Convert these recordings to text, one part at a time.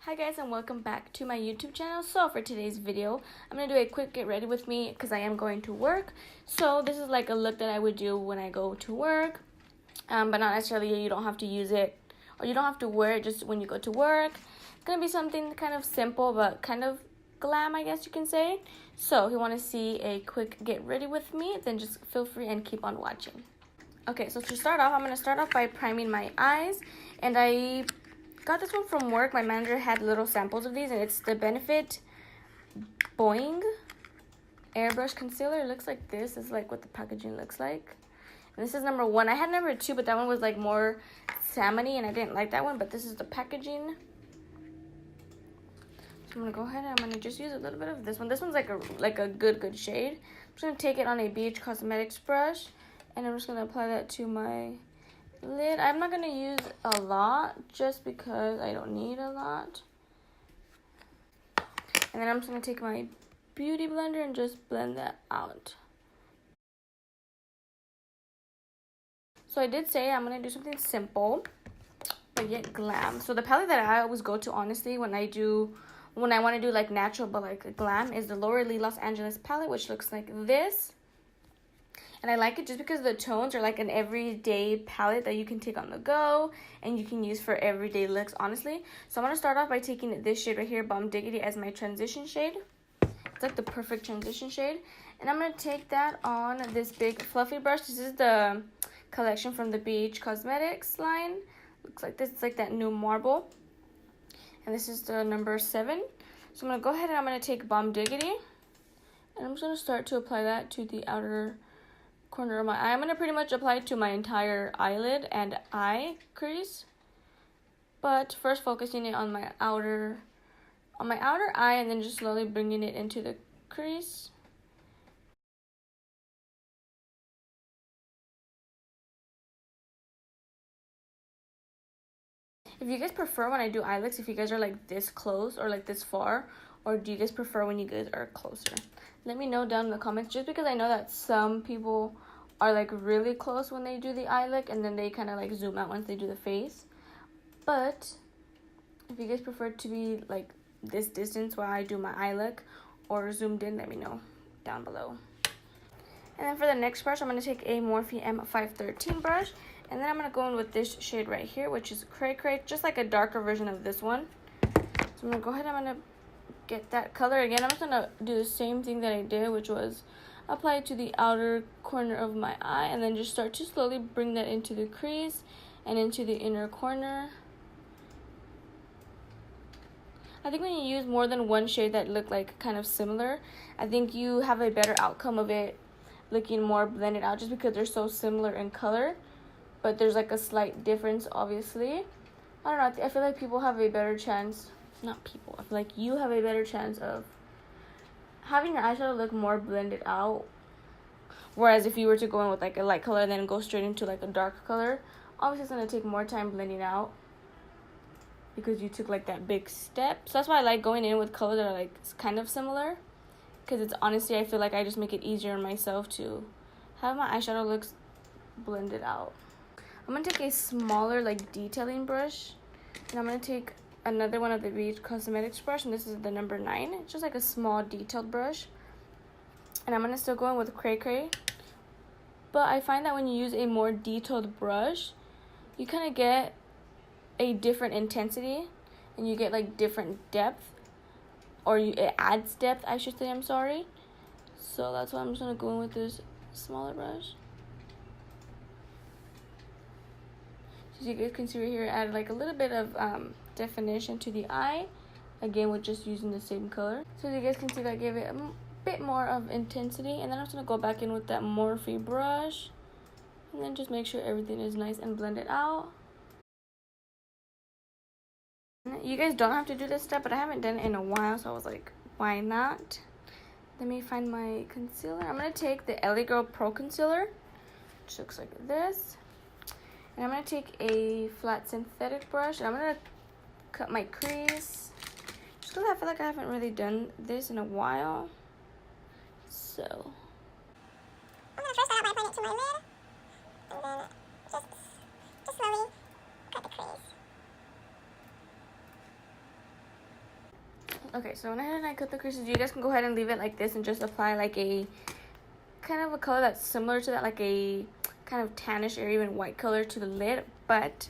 Hi guys, and welcome back to my YouTube channel. So for today's video, I'm going to do a quick get ready with me because I am going to work. So this is like a look that I would do when I go to work, but not necessarily you don't have to use it or you don't have to wear it just when you go to work. It's going to be something kind of simple but kind of glam, I guess you can say. So if you want to see a quick get ready with me, then just feel free and keep on watching. Okay, so to start off, I'm going to start off by priming my eyes, and I got this one from work. My manager had little samples of these, and it's the Benefit Boiing Airbrush Concealer. It looks like this. This is like what the packaging looks like. And this is number 1. I had number 2, but that one was like more salmony, and I didn't like that one, but this is the packaging. So I'm going to go ahead and I'm going to just use a little bit of this one. This one's like a good shade. I'm just going to take it on a MacCosmetics brush, and I'm just going to apply that to my lid. I'm not going to use a lot just because I don't need a lot. And then I'm just going to take my beauty blender and just blend that out. So I did say I'm going to do something simple but yet glam. So the palette that I always go to, honestly, when I want to do like natural but like glam, is the Laura Lee Los Angeles palette, which looks like this. And I like it just because the tones are like an everyday palette that you can take on the go and you can use for everyday looks, honestly. So I'm going to start off by taking this shade right here, Bomb Diggity, as my transition shade. It's like the perfect transition shade. And I'm going to take that on this big fluffy brush. This is the collection from the MacCosmetics line. Looks like this. It's like that new marble. And this is the number 7. So I'm going to go ahead and I'm going to take Bomb Diggity. And I'm just going to start to apply that to the outer corner of my eye. I'm going to pretty much apply it to my entire eyelid and eye crease, but first focusing it on my outer eye, and then just slowly bringing it into the crease. If you guys prefer when I do eye looks, if you guys are like this close or like this far, or do you guys prefer when you guys are closer? Let me know down in the comments, just because I know that some people are like really close when they do the eye look, and then they kind of like zoom out once they do the face. But if you guys prefer to be like this distance while I do my eye look, or zoomed in, let me know down below. And then for the next brush, I'm going to take a Morphe M513 brush, and then I'm going to go in with this shade right here, which is Cray Cray, just like a darker version of this one. So I'm going to go ahead and I'm going to get that color again. I'm just going to do the same thing that I did, which was apply it to the outer corner of my eye, and then just start to slowly bring that into the crease and into the inner corner. I think when you use more than one shade that look like kind of similar, I think you have a better outcome of it looking more blended out, just because they're so similar in color, but there's like a slight difference, obviously. I don't know, I feel like people have a better chance, not people, I feel like you have a better chance of having your eyeshadow look more blended out. Whereas if you were to go in with like a light color and then go straight into like a dark color, obviously it's going to take more time blending out because you took like that big step. So that's why I like going in with colors that are like kind of similar, because it's honestly, I feel like I just make it easier on myself to have my eyeshadow looks blended out. I'm going to take a smaller like detailing brush, and I'm going to take another one of the MacCosmetics brush, and this is the number 9. It's just like a small detailed brush, and I'm going to still go in with Cray Cray. But I find that when you use a more detailed brush, you kind of get a different intensity, and you get like different depth, or it adds depth, I should say, I'm sorry. So that's why I'm just going to go in with this smaller brush. So you guys can see right here, I added like a little bit of definition to the eye, again with just using the same color. So you guys can see that gave it a bit more of intensity. And then I'm just going to go back in with that Morphe brush, and then just make sure everything is nice and blended out. You guys don't have to do this step, but I haven't done it in a while, so I was like, why not? Let me find my concealer. I'm going to take the LA Girl Pro Concealer, which looks like this. And I'm going to take a flat synthetic brush, and I'm going to cut my crease, just because I feel like I haven't really done this in a while. So I'm going to first start out by applying it to my lid, and then just slowly cut the crease. Okay, so when I cut the creases, you guys can go ahead and leave it like this and just apply like a kind of a color that's similar to that, like a kind of tannish or even white color to the lid. But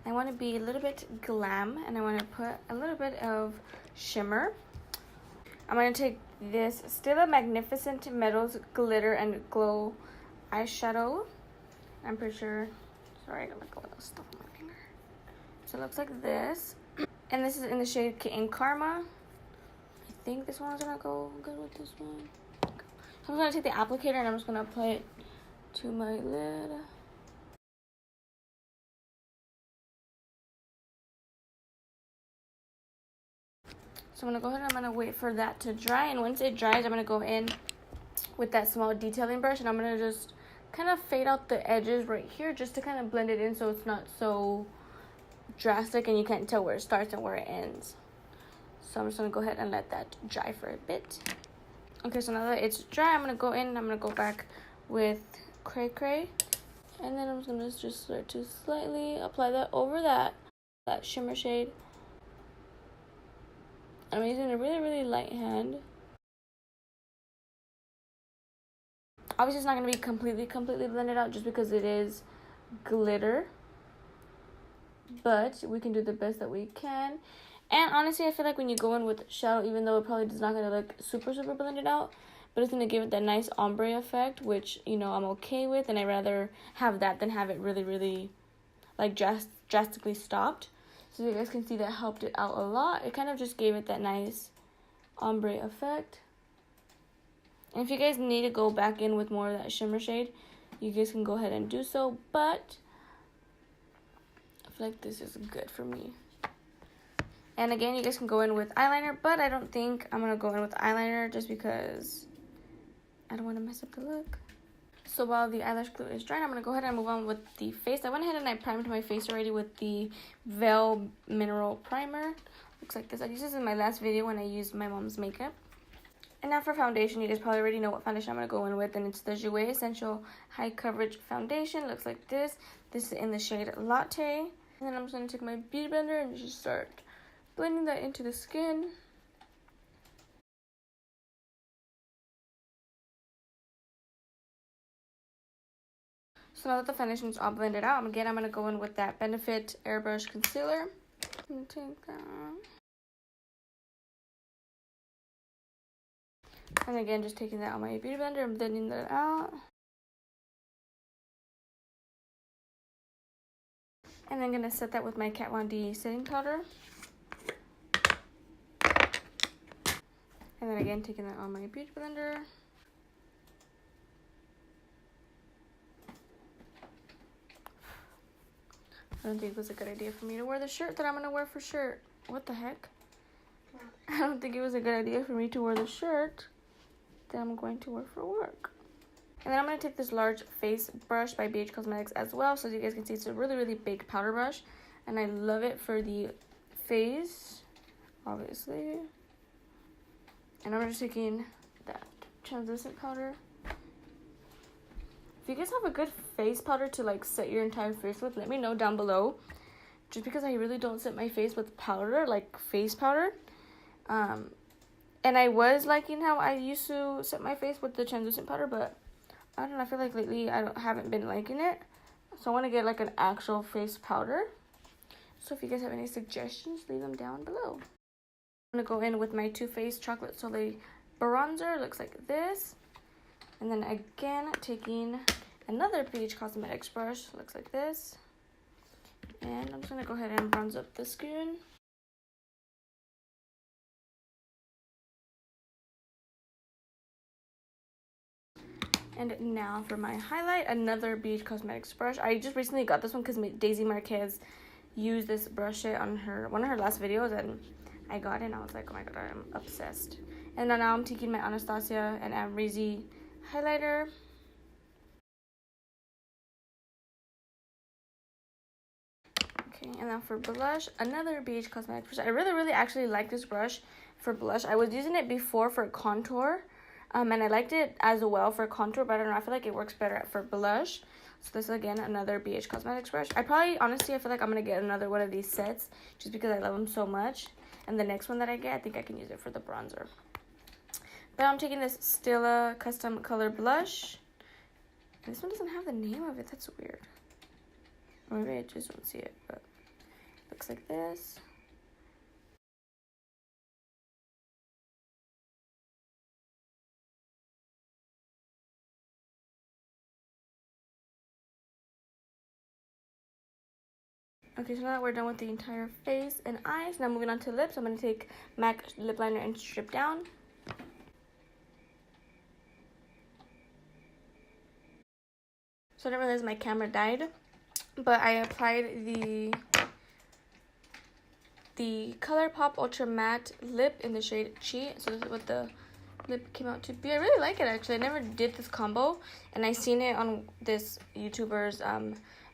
I want to be a little bit glam, and I want to put a little bit of shimmer. I'm going to take this Stila Magnificent Metals Glitter and Glow eyeshadow. I'm pretty sure, sorry, I got like a little stuff on my finger. So it looks like this. And this is in the shade Kitten Karma. I think this one's gonna go good with this one. Okay. So I'm gonna take the applicator and I'm just gonna apply it to my lid. So I'm gonna go ahead and I'm gonna wait for that to dry. And once it dries, I'm gonna go in with that small detailing brush and I'm gonna just kind of fade out the edges right here just to kind of blend it in so it's not so drastic and you can't tell where it starts and where it ends. So I'm just gonna go ahead and let that dry for a bit. Okay, so now that it's dry, I'm gonna go in and I'm gonna go back with Cray Cray, and then I'm gonna just start to slightly apply that over that shimmer shade. I'm using a really light hand. Obviously, it's not gonna be completely blended out just because it is glitter, but we can do the best that we can. And honestly, I feel like when you go in with shadow, even though it probably is not going to look super blended out, but it's going to give it that nice ombre effect, which, you know, I'm okay with. And I'd rather have that than have it really, like, drastically stopped. So you guys can see that helped it out a lot. It kind of just gave it that nice ombre effect. And if you guys need to go back in with more of that shimmer shade, you guys can go ahead and do so. But I feel like this is good for me. And again, you guys can go in with eyeliner, but I don't think I'm going to go in with eyeliner just because I don't want to mess up the look. So while the eyelash glue is drying, I'm going to go ahead and move on with the face. I went ahead and I primed my face already with the Veil Mineral Primer. Looks like this. I used this in my last video when I used my mom's makeup. And now for foundation, you guys probably already know what foundation I'm going to go in with. And it's the Jouer Essential High Coverage Foundation. Looks like this. This is in the shade Latte. And then I'm just going to take my beauty blender and just start blending that into the skin. So now that the foundation is all blended out, I'm going to go in with that Benefit Airbrush Concealer. I'm going to take that. And again, just taking that on my beauty blender and blending that out. And then I'm going to set that with my Kat Von D setting powder. And then again, taking that on my beauty blender. I don't think it was a good idea for me to wear the shirt that I'm going to wear for shirt. What the heck? I don't think it was a good idea for me to wear the shirt that I'm going to wear for work. And then I'm going to take this large face brush by BH Cosmetics as well. So as you guys can see, it's a really big powder brush. And I love it for the face, obviously. And I'm just taking that translucent powder. If you guys have a good face powder to like set your entire face with, let me know down below. Just because I really don't set my face with powder, like face powder. And I was liking how I used to set my face with the translucent powder, but I don't know, I feel like lately I haven't been liking it. So I want to get like an actual face powder. So if you guys have any suggestions, leave them down below. I'm going to go in with my Too Faced Chocolate Soleil bronzer. Looks like this. And then again, taking another BH Cosmetics brush. Looks like this. And I'm just going to go ahead and bronze up the skin. And now for my highlight, another BH Cosmetics brush. I just recently got this one because Daisy Marquez used this brush on one of her last videos, and I got it and I was like, oh my god, I'm obsessed. And now I'm taking my Anastasia and Amrezy highlighter. Okay, and now for blush, another BH Cosmetics brush. I really actually like this brush for blush. I was using it before for contour. And I liked it as well for contour, but I don't know, I feel like it works better for blush. So this is again another BH Cosmetics brush. Honestly, I feel like I'm going to get another one of these sets just because I love them so much. And the next one that I get, I think I can use it for the bronzer. But I'm taking this Stila Custom Color Blush. And this one doesn't have the name of it. That's weird. Or maybe I just don't see it, but it looks like this. Okay, so now that we're done with the entire face and eyes, now moving on to lips, I'm going to take MAC lip liner and strip down. So I didn't realize my camera died, but I applied the Colourpop Ultra Matte Lip in the shade Cheat. So this is what the lip came out to be. I really like it, actually. I never did this combo, and I seen it on this YouTuber's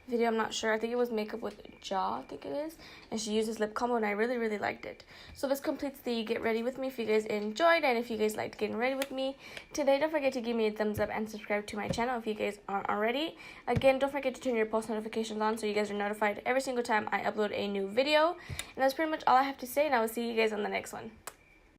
video. I'm not sure. I think it was Makeup with Jaw, I think it is. And she used this lip combo, and I really, really liked it. So this completes the Get Ready With Me. If you guys enjoyed, and if you guys liked getting ready with me today, don't forget to give me a thumbs up and subscribe to my channel if you guys aren't already. Again, don't forget to turn your post notifications on so you guys are notified every single time I upload a new video. And that's pretty much all I have to say, and I will see you guys on the next one.